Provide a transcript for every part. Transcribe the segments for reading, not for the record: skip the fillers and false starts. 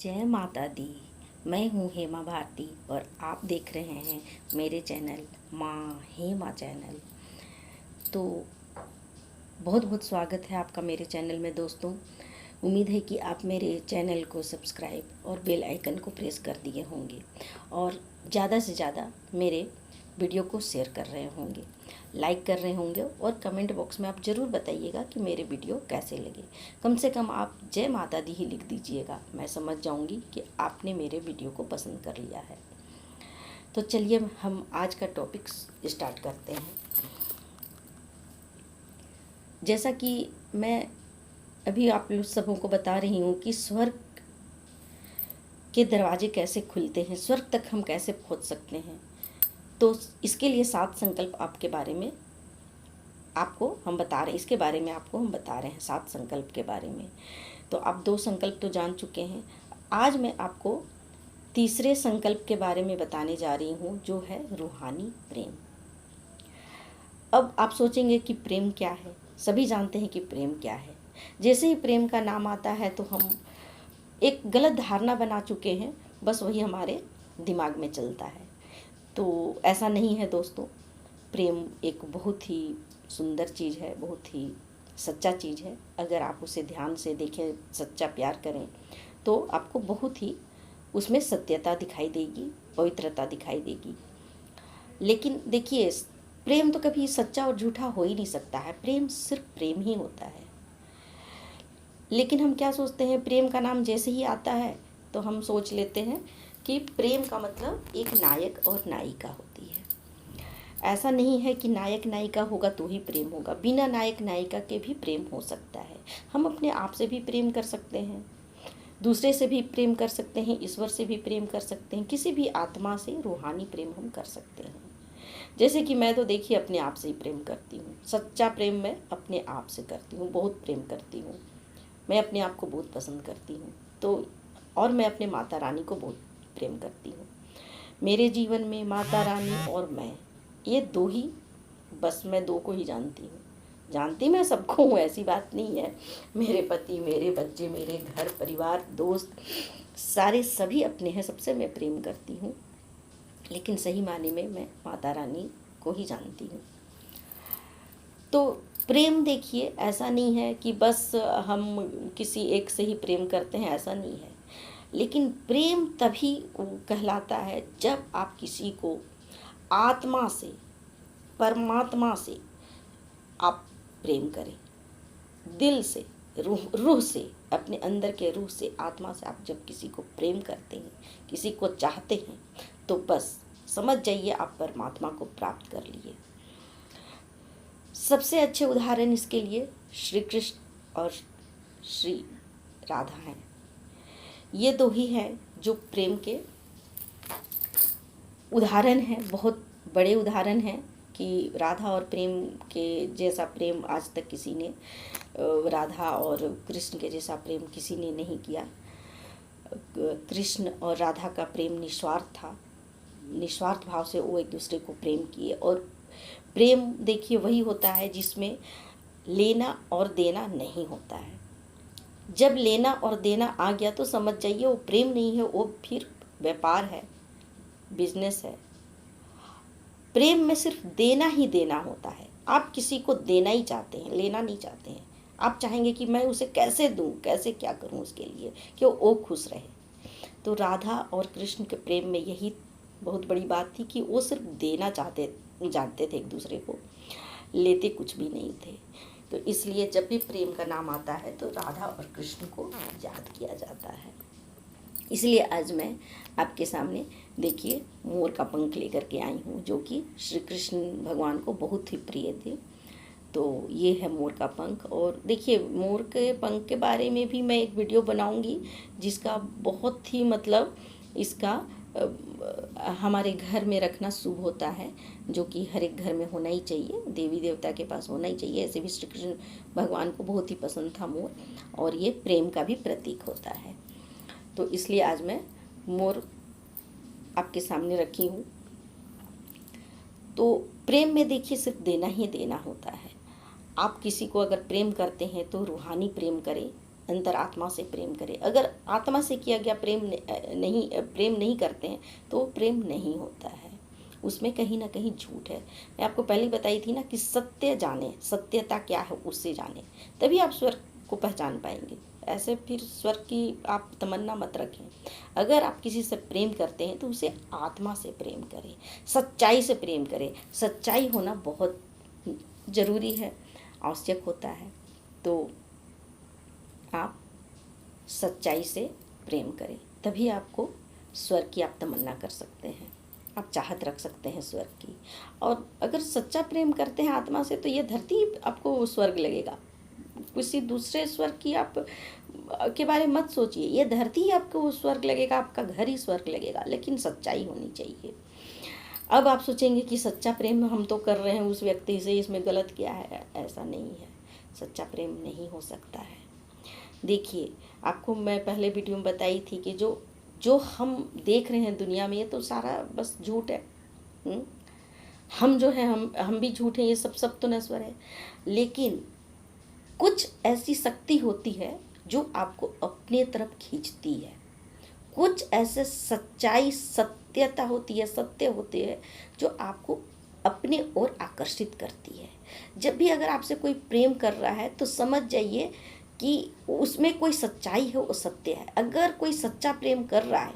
जय माता दी। मैं हूँ हेमा भारती और आप देख रहे हैं मेरे चैनल माँ हेमा चैनल। तो बहुत बहुत स्वागत है आपका मेरे चैनल में दोस्तों। उम्मीद है कि आप मेरे चैनल को सब्सक्राइब और बेल आइकन को प्रेस कर दिए होंगे और ज़्यादा से ज़्यादा मेरे वीडियो को शेयर कर रहे होंगे, लाइक कर रहे होंगे और कमेंट बॉक्स में आप ज़रूर बताइएगा कि मेरे वीडियो कैसे लगे। कम से कम आप जय माता दी ही लिख दीजिएगा, मैं समझ जाऊंगी कि आपने मेरे वीडियो को पसंद कर लिया है। तो चलिए हम आज का टॉपिक स्टार्ट करते हैं। जैसा कि मैं अभी आप लोग सबों को बता रही हूँ कि स्वर्ग के दरवाजे कैसे खुलते हैं, स्वर्ग तक हम कैसे पहुँच सकते हैं। तो इसके लिए 7 संकल्प आपके बारे में आपको हम बता रहे हैं, इसके बारे में आपको हम बता रहे हैं 7 संकल्प के बारे में। तो आप 2 संकल्प तो जान चुके हैं। आज मैं आपको तीसरे संकल्प के बारे में बताने जा रही हूँ, जो है रूहानी प्रेम। अब आप सोचेंगे कि प्रेम क्या है। सभी जानते हैं कि प्रेम क्या है। जैसे ही प्रेम का नाम आता है तो हम एक गलत धारणा बना चुके हैं, बस वही हमारे दिमाग में चलता है। तो ऐसा नहीं है दोस्तों। प्रेम एक बहुत ही सुंदर चीज़ है, बहुत ही सच्चा चीज़ है। अगर आप उसे ध्यान से देखें, सच्चा प्यार करें, तो आपको बहुत ही उसमें सत्यता दिखाई देगी, पवित्रता दिखाई देगी। लेकिन देखिए, प्रेम तो कभी सच्चा और झूठा हो ही नहीं सकता है। प्रेम सिर्फ प्रेम ही होता है। लेकिन हम क्या सोचते हैं, प्रेम का नाम जैसे ही आता है तो हम सोच लेते हैं कि प्रेम का मतलब एक नायक और नायिका होती है। ऐसा नहीं है कि नायक नायिका होगा तो ही प्रेम होगा। बिना नायक नायिका के भी प्रेम हो सकता है। हम अपने आप से भी प्रेम कर सकते हैं, दूसरे से भी प्रेम कर सकते हैं, ईश्वर से भी प्रेम कर सकते हैं, किसी भी आत्मा से रूहानी प्रेम हम कर सकते हैं। जैसे कि मैं तो देखिए अपने आप से ही प्रेम करती हूँ। सच्चा प्रेम मैं अपने आप से करती हूँ, बहुत प्रेम करती हूँ। मैं अपने आप को बहुत पसंद करती हूँ। तो और मैं अपने माता रानी को बहुत प्रेम करती हूँ। मेरे जीवन में माता रानी और मैं, ये दो ही, बस मैं दो को ही जानती हूँ। जानती मैं सबको हूँ, ऐसी बात नहीं है। मेरे पति, मेरे बच्चे, मेरे घर परिवार, दोस्त, सारे सभी अपने हैं, सबसे मैं प्रेम करती हूँ। लेकिन सही मायने में मैं माता रानी को ही जानती हूँ। तो प्रेम देखिए, ऐसा नहीं है कि बस हम किसी एक से ही प्रेम करते हैं, ऐसा नहीं है। लेकिन प्रेम तभी कहलाता है जब आप किसी को आत्मा से, परमात्मा से आप प्रेम करें, दिल से, रूह से, अपने अंदर के रूह से, आत्मा से आप जब किसी को प्रेम करते हैं, किसी को चाहते हैं, तो बस समझ जाइए आप परमात्मा को प्राप्त कर लिए। सबसे अच्छे उदाहरण इसके लिए श्री कृष्ण और श्री राधा हैं। ये दो ही हैं जो प्रेम के उदाहरण हैं, बहुत बड़े उदाहरण हैं कि राधा और प्रेम के जैसा प्रेम आज तक किसी ने, राधा और कृष्ण के जैसा प्रेम किसी ने नहीं किया। कृष्ण और राधा का प्रेम निस्वार्थ था, निस्वार्थ भाव से वो एक दूसरे को प्रेम किए। और प्रेम देखिए वही होता है जिसमें लेना और देना नहीं होता है। जब लेना और देना आ गया तो समझ जाइए वो प्रेम नहीं है, वो फिर व्यापार है, बिजनेस है। प्रेम में सिर्फ देना ही देना होता है। आप किसी को देना ही चाहते हैं, लेना नहीं चाहते हैं। आप चाहेंगे कि मैं उसे कैसे दूं, कैसे क्या करूं उसके लिए कि वो खुश रहे। तो राधा और कृष्ण के प्रेम में यही बहुत बड़ी बात थी कि वो सिर्फ देना जानते थे एक दूसरे को, लेते कुछ भी नहीं थे। तो इसलिए जब भी प्रेम का नाम आता है तो राधा और कृष्ण को याद किया जाता है। इसलिए आज मैं आपके सामने देखिए मोर का पंख लेकर के आई हूँ, जो कि श्री कृष्ण भगवान को बहुत ही प्रिय थे। तो ये है मोर का पंख। और देखिए मोर के पंख के बारे में भी मैं एक वीडियो बनाऊंगी, जिसका बहुत ही मतलब इसका हमारे घर में रखना शुभ होता है, जो कि हर एक घर में होना ही चाहिए, देवी देवता के पास होना ही चाहिए। ऐसे भी श्री कृष्ण भगवान को बहुत ही पसंद था मोर, और ये प्रेम का भी प्रतीक होता है। तो इसलिए आज मैं मोर आपके सामने रखी हूँ। तो प्रेम में देखिए सिर्फ देना ही देना होता है। आप किसी को अगर प्रेम करते हैं तो रूहानी प्रेम करें, अंतरात्मा से प्रेम करें। अगर आत्मा से किया गया प्रेम नहीं करते हैं तो वो प्रेम नहीं होता है, उसमें कहीं ना कहीं झूठ है। मैं आपको पहले ही बताई थी ना कि सत्य जाने, सत्यता क्या है उससे जाने, तभी आप स्वर्ग को पहचान पाएंगे। ऐसे फिर स्वर्ग की आप तमन्ना मत रखें। अगर आप किसी से प्रेम करते हैं तो उसे आत्मा से प्रेम करें, सच्चाई से प्रेम करें। सच्चाई होना बहुत ज़रूरी है, आवश्यक होता है। तो आप सच्चाई से प्रेम करें, तभी आपको स्वर्ग की आप तमन्ना कर सकते हैं, आप चाहत रख सकते हैं स्वर्ग की। और अगर सच्चा प्रेम करते हैं आत्मा से तो ये धरती आपको स्वर्ग लगेगा, किसी दूसरे स्वर्ग की आप के बारे में मत सोचिए। ये धरती ही आपको स्वर्ग लगेगा, आपका घर ही स्वर्ग लगेगा, लेकिन सच्चाई होनी चाहिए। अब आप सोचेंगे कि सच्चा प्रेम हम तो कर रहे हैं उस व्यक्ति से, इसमें गलत क्या है? ऐसा नहीं है, सच्चा प्रेम नहीं हो सकता है। देखिए, आपको मैं पहले वीडियो में बताई थी कि जो जो हम देख रहे हैं दुनिया में, ये तो सारा बस झूठ है। हम जो है हम भी झूठ हैं, ये सब तो नश्वर है। लेकिन कुछ ऐसी शक्ति होती है जो आपको अपने तरफ खींचती है, कुछ ऐसे सच्चाई सत्यता होती है, सत्य होते हैं जो आपको अपने ओर आकर्षित करती है। जब भी अगर आपसे कोई प्रेम कर रहा है तो समझ जाइए कि उसमें कोई सच्चाई है, वो सत्य है। अगर कोई सच्चा प्रेम कर रहा है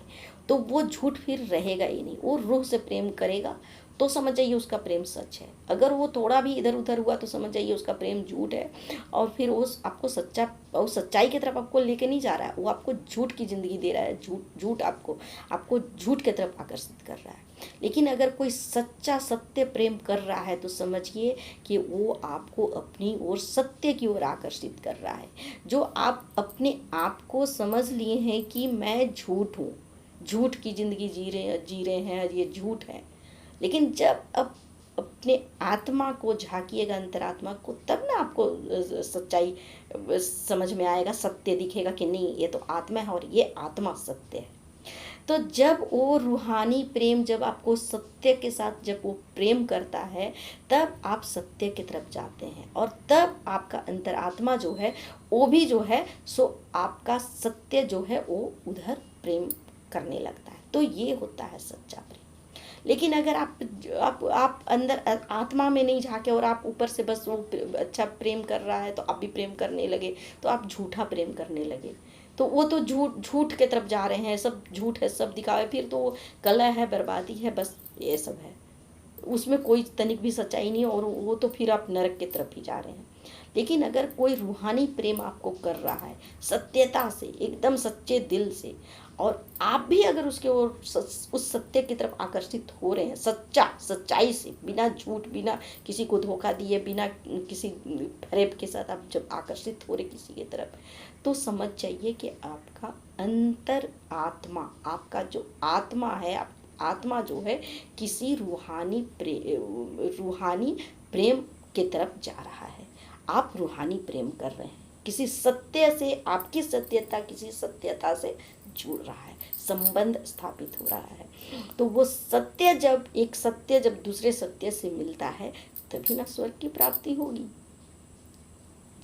तो वो झूठ फिर रहेगा ही नहीं, वो रूह से प्रेम करेगा तो समझ जाइए उसका प्रेम सच है। अगर वो थोड़ा भी इधर उधर हुआ तो समझ जाइए उसका प्रेम झूठ है, और फिर वो आपको सच्चाई की तरफ आपको लेके नहीं जा रहा है, वो आपको झूठ की ज़िंदगी दे रहा है। झूठ आपको झूठ की तरफ आकर्षित कर रहा है। लेकिन अगर कोई सच्चा सत्य प्रेम कर रहा है तो समझिए कि वो आपको अपनी ओर, सत्य की ओर आकर्षित कर रहा है। जो आप अपने आप को समझ लिए हैं कि मैं झूठ हूँ, झूठ की ज़िंदगी जी रहे हैं, ये झूठ है। लेकिन जब अब अपने आत्मा को झांकिएगा, अंतरात्मा को, तब ना आपको सच्चाई समझ में आएगा, सत्य दिखेगा कि नहीं ये तो आत्मा है और ये आत्मा सत्य है। तो जब वो रूहानी प्रेम, जब आपको सत्य के साथ जब वो प्रेम करता है, तब आप सत्य की तरफ जाते हैं, और तब आपका अंतरात्मा जो है वो भी जो है सो आपका सत्य जो है वो उधर प्रेम करने लगता है। तो ये होता है सच्चा प्रेम। लेकिन अगर आप अंदर आत्मा में नहीं झांके और आप ऊपर से बस वो अच्छा प्रेम कर रहा है तो आप भी प्रेम करने लगे, तो आप झूठा प्रेम करने लगे, तो वो तो झूठ के तरफ जा रहे हैं, सब झूठ है, सब दिखावे, फिर तो वो कलह है, बर्बादी है, बस ये सब है, उसमें कोई तनिक भी सच्चाई नहीं, और वो तो फिर आप नरक की तरफ ही जा रहे हैं। लेकिन अगर कोई रूहानी प्रेम आपको कर रहा है सत्यता से, एकदम सच्चे दिल से, और आप भी अगर उसके ओर उस सत्य की तरफ आकर्षित हो रहे हैं, सच्चाई से, बिना झूठ, बिना किसी को धोखा दिए, बिना किसी फरेब के साथ आप जब आकर्षित हो रहे किसी की तरफ, तो समझ जाइए कि आपका अंतर आत्मा, आपका जो आत्मा है, आत्मा जो है किसी रूहानी प्रेम की तरफ जा रहा है। आप रूहानी प्रेम कर रहे हैं, किसी सत्य से, आपकी सत्यता किसी सत्यता से जुड़ रहा है, संबंध स्थापित हो रहा है। तो वो सत्य जब दूसरे सत्य से मिलता है तभी ना स्वर्ग की प्राप्ति होगी।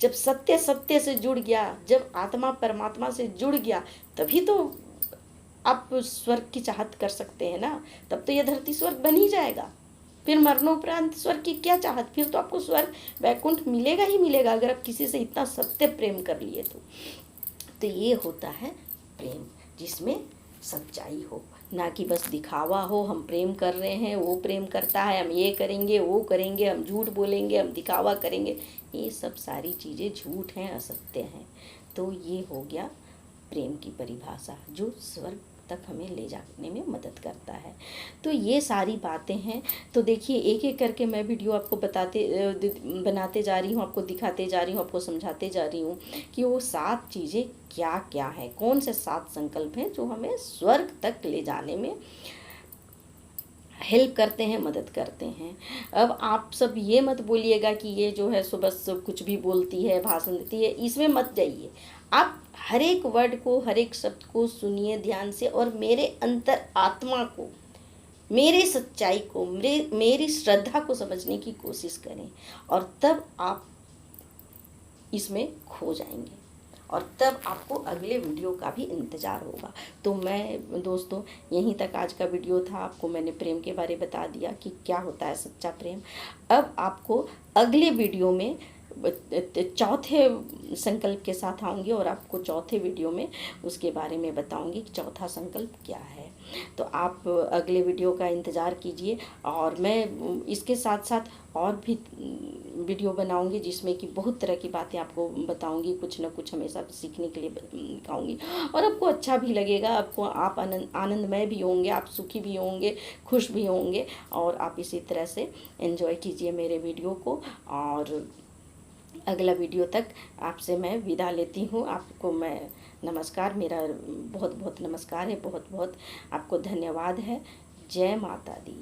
जब सत्य से जुड़ गया, जब आत्मा परमात्मा से जुड़ गया, तभी तो आप स्वर्ग की चाहत कर सकते हैं ना। तब तो यह धरती स्वर्ग बन ही जाएगा। फिर मरणोपरांत स्वर्ग की क्या चाहत? फिर तो आपको स्वर्ग वैकुंठ मिलेगा ही मिलेगा, अगर आप किसी से इतना सत्य प्रेम कर लिए तो ये होता है प्रेम, जिसमें सच्चाई हो, ना कि बस दिखावा हो। हम प्रेम कर रहे हैं, वो प्रेम करता है, हम ये करेंगे, वो करेंगे, हम झूठ बोलेंगे, हम दिखावा करेंगे, ये सब सारी चीज़ें झूठ हैं, असत्य हैं। तो ये हो गया प्रेम की परिभाषा, जो स्वर्ग तक हमें ले जाने में मदद करता है। तो ये सारी बातें हैं। तो देखिए, एक एक करके मैं वीडियो आपको बनाते जा रही हूँ, आपको दिखाते जा रही हूँ, आपको समझाते जा रही हूँ कि वो 7 चीज़ें क्या क्या हैं, कौन से 7 संकल्प हैं जो हमें स्वर्ग तक ले जाने में हेल्प करते हैं, मदद करते हैं। अब आप सब ये मत बोलिएगा कि ये जो है सो बस कुछ भी बोलती है, भाषण देती है, इसमें मत जाइए। आप हर एक वर्ड को, हर एक शब्द को सुनिए ध्यान से, और मेरे अंतर आत्मा को, मेरे सच्चाई को, मेरी श्रद्धा को समझने की कोशिश करें, और तब आप इसमें खो जाएंगे। और तब आपको अगले वीडियो का भी इंतज़ार होगा। तो मैं दोस्तों यहीं तक आज का वीडियो था। आपको मैंने प्रेम के बारे बता दिया कि क्या होता है सच्चा प्रेम। अब आपको अगले वीडियो में चौथे संकल्प के साथ आऊँगी और आपको चौथे वीडियो में उसके बारे में बताऊँगी कि चौथा संकल्प क्या है। तो आप अगले वीडियो का इंतज़ार कीजिए और मैं इसके साथ साथ और भी वीडियो बनाऊंगी जिसमें कि बहुत तरह की बातें आपको बताऊंगी, कुछ ना कुछ हमेशा सीखने के लिए दिखाऊंगी और आपको अच्छा भी लगेगा। आपको आप आनंदमय भी होंगे, आप सुखी भी होंगे, खुश भी होंगे और आप इसी तरह से एंजॉय कीजिए मेरे वीडियो को। और अगला वीडियो तक आपसे मैं विदा लेती हूँ। आपको मैं नमस्कार, मेरा बहुत बहुत नमस्कार है, बहुत बहुत आपको धन्यवाद है। जय माता दी।